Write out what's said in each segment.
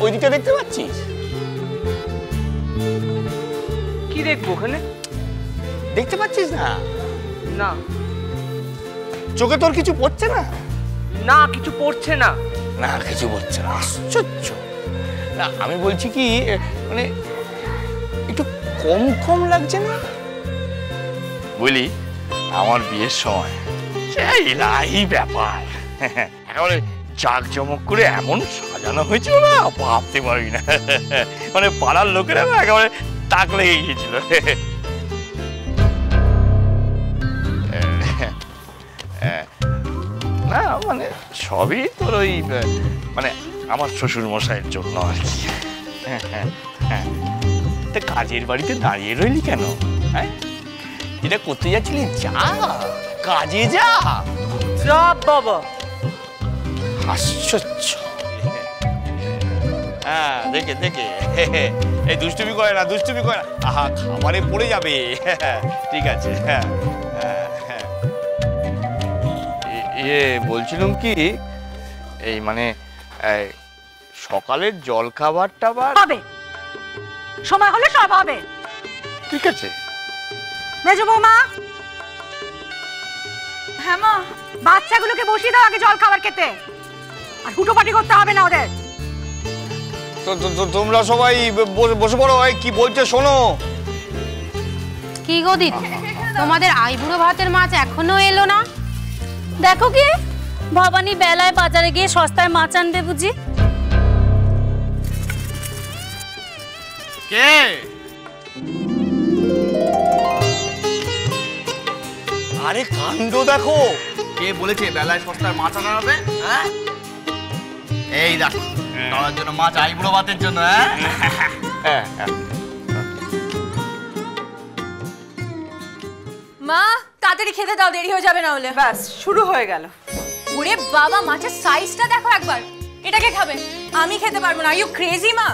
ওই দিকটা দেখতে পাচ্ছিস? কি দেখবো ওখানে? দেখতে পাচ্ছিস না? না। চোখে তোর কিছু পড়ছে না? না, কিছু পড়ছে না। না, কিছু পড়ছে না। আশ্চর্য। না, আমি বলছি কি, মানে একটু কম কম লাগছে না? বলি, আমার বিয়ের সময় সেই লাহি ব্যাপার, একেবারে জাঁকজমক করে এমন সাজানো হয়েছিল না, ভাবতে পারবি না। মানে পাড়ার লোকেরা একেবারে তাক লেগে গিয়েছিল। না মানে সবই তোর ওই মানে আমার শ্বশুর মশাইয়ের জন্য আর কি। তা কাজের বাড়িতে দাঁড়িয়ে রইলি কেন? হ্যাঁ, এটা করতে যাচ্ছিলি, যা কাজে যা। যা বাবা। আশ্চর্য। হ্যাঁ, দেখে দেখে এই দুষ্টুমি করে না, দুষ্টুমি করে না। আহা, খাবারে পড়ে যাবে। ঠিক আছে। হ্যাঁ হ্যাঁ, বলছিলাম কি, এই মানে সকালের জল খাবার টাবার হবে, সময় হলে সব হবে। ঠিক আছে। মেজো বৌমা। হ্যাঁ মা। বাচ্চাগুলোকে বসিয়ে দাও আগে জল খাবার খেতে, আর হুটোপাটি করতে হবে না ওদের। তো তোমরা সবাই বসে পড়ো। কি বলছে শোনো। কি গো দিদি, তোমাদের আইবুড়ো ভাতের মাছ এখনো এলো না? দেখো কি, ভবানী বেলায় বাজারে গিয়ে সস্তায় মাছ আনবে বুঝি। কে? আরে কাণ্ড দেখো, কে বলেছে বেলায় সস্তার মাছ আনা হবে? হ্যাঁ, এই দেখো, তোমার জন্য মাছ, আইবুড়ো ভাতের জন্য। হ্যাঁ, মা তাড়াতাড়ি খেতে দাও, দেরি হয়ে যাবে না হলে। ব্যাস শুরু হয়ে গেল। ওরে বাবা, মাছের সাইজটা দেখো একবার। এটাকে খাবে? আমি খেতে পারবো না। আর ইউ ক্রেজি মা?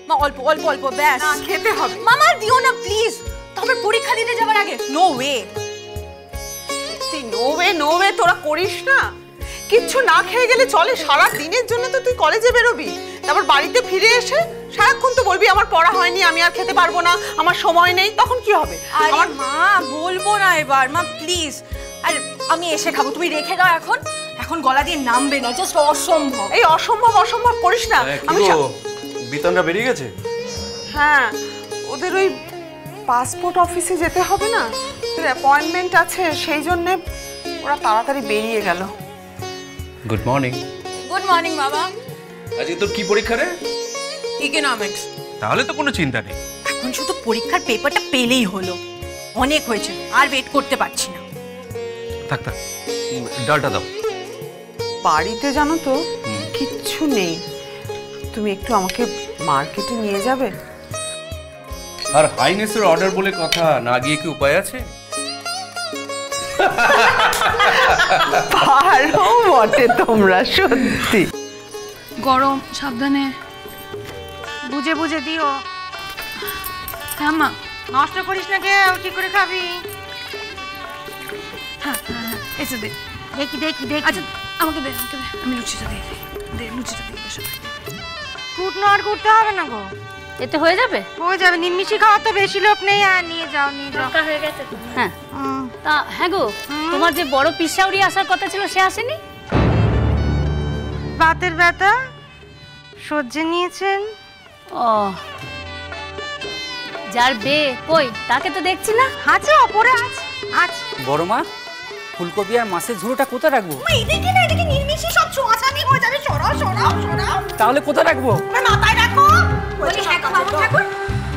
মা অল্প অল্প অল্প ব্যাস। না, খেতে হবে। মামা দিও না প্লিজ, তবে পরীক্ষা দিতে যাবার আগে। No way. তুই নো ওয়ে তোরা করিস না। কিচ্ছু না খেয়ে গেলে চলে? সারা দিনের জন্য তো তুই কলেজে বেরোবি, তারপর বাড়িতে ফিরে এসে সারাক্ষণ তো বলবি আমার পড়া হয়নি, আমি আর খেতে পারবো না, আমার সময় নেই। তখন কি হবে? আমার মা বলবো না এবার, মা প্লিজ। আর আমি এসে খাবো, তুমি রেখে দাও। এখন গলা দিয়ে নামবে না, জাস্ট অসম্ভব। এই অসম্ভব অসম্ভব করিস না। আমি বিতনরা বেরিয়ে গেছে? হ্যাঁ, ওদের ওই পাসপোর্ট অফিসে যেতে হবে না, ওদের অ্যাপয়েন্টমেন্ট আছে, সেই জন্য ওরা তাড়াতাড়ি বেরিয়ে গেল। Good morning. গুড মর্নিং বাবা। আজকে তোর কি পরীক্ষা রে? ইকোনমিক্স। তাহলে তো কোনো চিন্তা নেই। এখন শুধু পরীক্ষার পেপারটা পেলেই হলো। অনেক হয়েছে, আর ওয়েট করতে পারছি না। থাক থাক, ডালটা দাও। বাড়িতে জানো তো কিচ্ছু নেই, তুমি একটু আমাকে মার্কেটে নিয়ে যাবে? আর হাইনেসের অর্ডার বলে কথা, না গিয়ে কি উপায় আছে? পারো বটে তোমরা, সত্যি। গরম, সাবধানে, বুঝে বুঝে দিও। হ্যাঁ মা। নষ্ট করিস না, কেউ ঠিক করে খাবি। হ্যাঁ হ্যাঁ, এসে দে। দেখি দেখি দেখি। আচ্ছা আমাকে দে, আমি লুচিটা দিয়ে দিই। দে লুচিটা দিয়ে দে সবাই। কুটনো আর করতে হবে না গো, এতে হয়ে যাবে? হয়ে যাবে। নিমিষি খাওয়া তো বেশি লোক নেই। আর নিয়ে যাও নিয়ে যাও। হয়ে গেছে তো। হ্যাঁ তা হ্যাঁ গো, তোমার যে বড় পিসাউরি আসার কথা ছিল সে আসেনি? বাতের ব্যথা সহ্যে নিয়েছেন। ও, যার বে কই তাকে তো দেখছি না। আছে ওপরে আছে। আছে। বড় মা, ফুলকপি আর মাছের ঝুড়োটা কোথায় রাখবো? এইদিকে না, এদিকে নির্মিষি সব ছোঁয়াছানি হয়ে যাবে। সরাও সরাও সরাও। তাহলে কোথায় রাখবো? মাথায় রাখো। বলি হ্যাঁ গো বাবু ঠাকুর,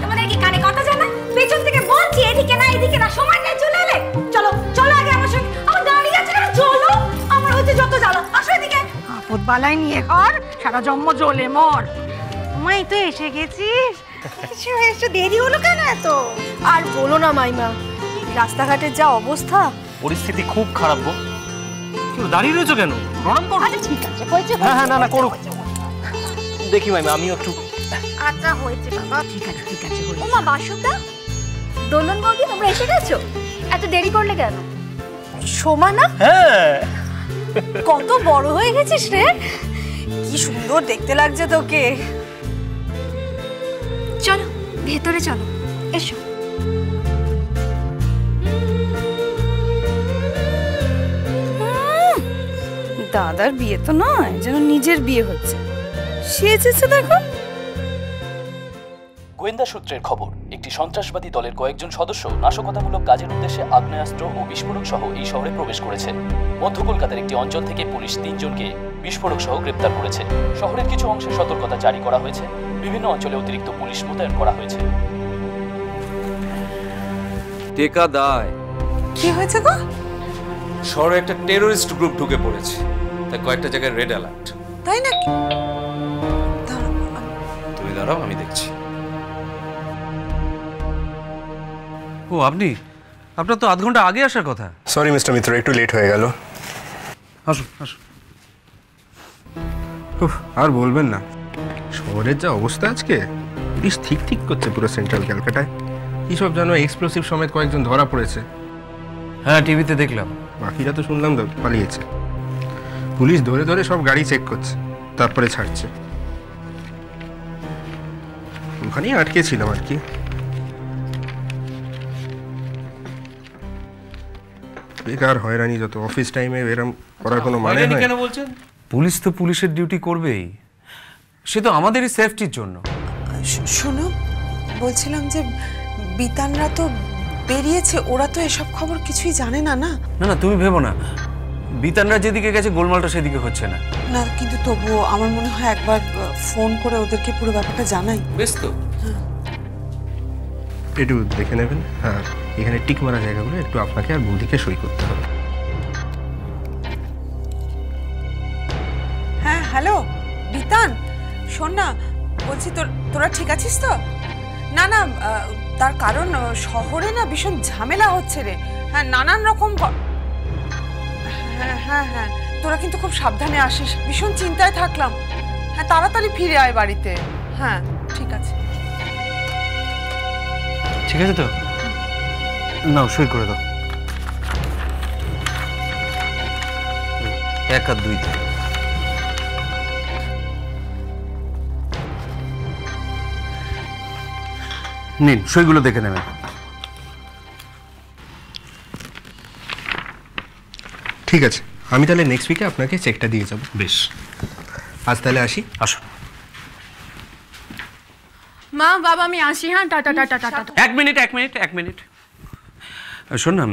তোমাদের কি কানে কথা জানা? পেছন থেকে বলছি এদিকে না এদিকে না, সময় নেই, চলে এলে। চলো চলো আগে আমার সঙ্গে। আমার দাঁড়িয়ে আছে কেন? চলো, আমার হচ্ছে যত জ্বালা। আসো এদিকে। আপদ বালাই নিয়ে ঘর, সারা জন্ম জ্বলে মর। মাই তো এসে গেছিস? কিছু এসে দেরি হলো কেন এত? আর বলো না মাইমা, রাস্তাঘাটের যা অবস্থা। পরিস্থিতি খুব খারাপ গো। কেউ দাঁড়িয়ে রয়েছো কেন? প্রণাম করো। আচ্ছা ঠিক আছে, হয়েছে। হ্যাঁ হ্যাঁ, না না করো। দেখি মাইমা, আমিও একটু। আচ্ছা হয়েছে বাবা, ঠিক আছে ঠিক আছে হয়েছে। ওমা বাসুদা, দোলন বৌদি, তোমরা এসে গেছো? এত দেরি করলে কেন? সোমা না? হ্যাঁ। কত বড় হয়ে গেছিস রে। কি সুন্দর দেখতে লাগছে তোকে। চলো ভেতরে চলো, এসো। দাদার বিয়ে তো নয়, যেন নিজের বিয়ে হচ্ছে। সেজেছে দেখো। গোয়েন্দা সূত্রের খবর, একটি সন্ত্রাসবাদী দলের কয়েকজন সদস্য নাশকতামূলক কাজের উদ্দেশ্যে আগ্নেয়াস্ত্র ও বিস্ফোরক সহ এই শহরে প্রবেশ করেছে। মধ্য কলকাতার একটি অঞ্চল থেকে পুলিশ 3 জনকে বিস্ফোরক সহ গ্রেপ্তার করেছে। শহরের কিছু অংশে সতর্কতা জারি করা হয়েছে, বিভিন্ন অঞ্চলে অতিরিক্ত পুলিশ মোতায়েন করা হয়েছে। টেকা দায়। কি হয়েছে গো? শহরে একটা টেররিস্ট গ্রুপ ঢুকে পড়েছে, তাই কয়েকটা জায়গায় রেড অ্যালার্ট। তাই নাকি? তুমি দাঁড়াও, আমি দেখছি। ও আপনি? আপনার তো আধ ঘন্টা আগে আসার কথা। সরি মিস্টার মিত্র, একটু লেট হয়ে গেল। আসুন আসুন। আর বলবেন না, শহরের যা অবস্থা আজকে, পুলিশ ঠিক ঠিক করছে পুরো সেন্ট্রাল ক্যালকাটায়। কী সব জানো, এক্সপ্লোসিভ সমেত কয়েকজন ধরা পড়েছে। হ্যাঁ, টিভিতে দেখলাম। বাকিরা তো শুনলাম তো পালিয়েছে। পুলিশ ধরে ধরে সব গাড়ি চেক করছে, তারপরে ছাড়ছে। ওখানেই আটকে ছিলাম আর কি। বেকার হয়রানি যত, অফিস টাইমে এরম করার কোনো মানে হয়? কেন বলছেন? পুলিশ তো পুলিশের ডিউটি করবেই, সে তো আমাদেরই সেফটির জন্য। শোনো, বলছিলাম যে বিতানরা তো বেরিয়েছে, ওরা তো এসব খবর কিছুই জানে না। না না না, তুমি ভেবো না, বিতানরা যেদিকে গেছে গোলমালটা সেদিকে হচ্ছে না। না, কিন্তু তবুও আমার মনে হয় একবার ফোন করে ওদেরকে পুরো ব্যাপারটা জানাই। বেশ তো, একটু দেখে নেবেন। হ্যাঁ, এখানে টিক মারা জায়গাগুলো একটু আপনাকে আর বৌদিকে সই করতে হবে। হ্যাঁ হ্যালো বিতান, শোন না, বলছি তোরা ঠিক আছিস তো? না না, তার কারণ শহরে না ভীষণ ঝামেলা হচ্ছে রে। হ্যাঁ, নানান রকম। হ্যাঁ হ্যাঁ হ্যাঁ, তোরা কিন্তু খুব সাবধানে আসিস, ভীষণ চিন্তায় থাকলাম। হ্যাঁ, তাড়াতাড়ি ফিরে আয় বাড়িতে। হ্যাঁ ঠিক আছে। ঠিক আছে তো? নাও, সই করে দাও। 1 আর 2 নিন, সইগুলো দেখে নেবেন। ঠিক আছে, আমি তাহলে নেক্সট উইকে আপনাকে চেকটা দিয়ে যাব। বেশ, আজ তাহলে আসি। আসুন। মা বাবা আমি আসি। হ্যাঁ, টাটা টাটা টাটা। 1 মিনিট। শোন না,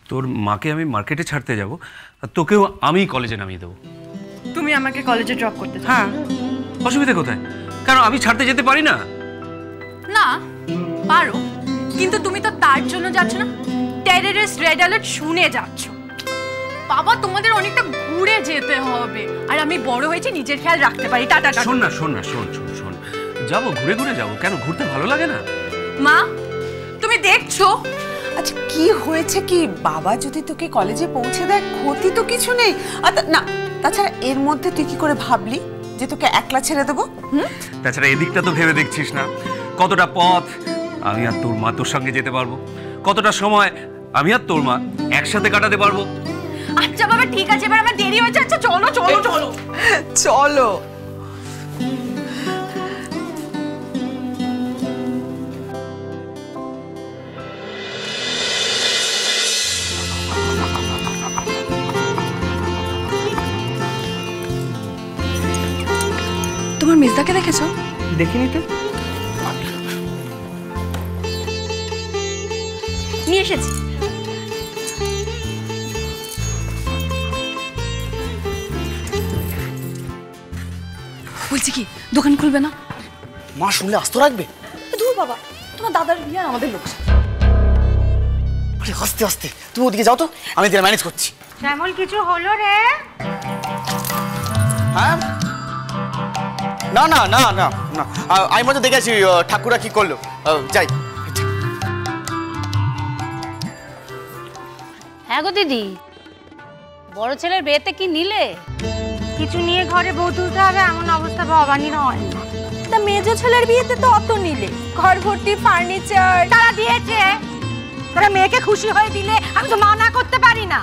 তোর মাকে আমি মার্কেটে ছাড়তে যাব, আর তোকেও আমি কলেজে নামিয়ে দেবো। তুমি আমাকে কলেজে ড্রপ করতে চাও? হ্যাঁ, অসুবিধা কোথায়? কারণ আমি ছাড়তে যেতে পারি না। না পারো, কিন্তু তুমি তো তার জন্য যাচ্ছ না, টেররিস্ট রেড অ্যালার্ট শুনে যাচ্ছ। বাবা, তোমাদের অনেকটা ঘুরে যেতে হবে, আর আমি বড় হয়েছি, নিজের খেয়াল রাখতে পারি। Tata tata. শোন যাবো, ঘুরে যাবো। কেন, ঘুরতে ভালো লাগে না? মা তুমি দেখছো? আচ্ছা, কি হয়েছে কি? বাবা যদি তোকে কলেজে পৌঁছে দেয়, ক্ষতি তো কিছু নেই। না, তাছাড়া এর মধ্যে তুই কি করে ভাবলি যে তোকে একলা ছেড়ে দেবো? তাছাড়া এদিকটা তো ভেবে দেখছিস না, কতটা পথ আমি আর তোর মা তোর সঙ্গে যেতে পারবো, কতটা সময় আমি আর তোর মা একসাথে কাটাতে পারবো। আচ্ছা বাবা ঠিক আছে, এবার আমার দেরি হয়ে যাচ্ছে, চলো চলো চলো চলো। তোমার মিসদাকে দেখেছো? দেখিনি তো। নিয়ে এসেছি। বলছি কি, দোকান খুলবে না? মা শুনলে আস্ত রাখবে। ধুর বাবা, তোমার দাদার বিয়ে আর আমাদের লোকসান। আরে আস্তে আস্তে, তুমি ওদিকে যাও তো, আমি এদিকে ম্যানেজ করছি। শ্যামল, কিছু হলো রে? হ্যাঁ, না না না না না, আমি মধ্যে দেখেছি ঠাকুরা কি করলো। যাই। হ্যাঁ গো দিদি, বড় ছেলের বিয়েতে কি নিলে? কিছু নিয়ে ঘরে বউ তুলতে হবে এমন অবস্থা ভবানীর হয় না। তা মেজো ছেলের বিয়েতে তো অত নিলে, ঘর ভর্তি ফার্নিচার। তারা দিয়েছে, তারা মেয়েকে খুশি হয়ে দিলে আমি তো মানা করতে পারি না।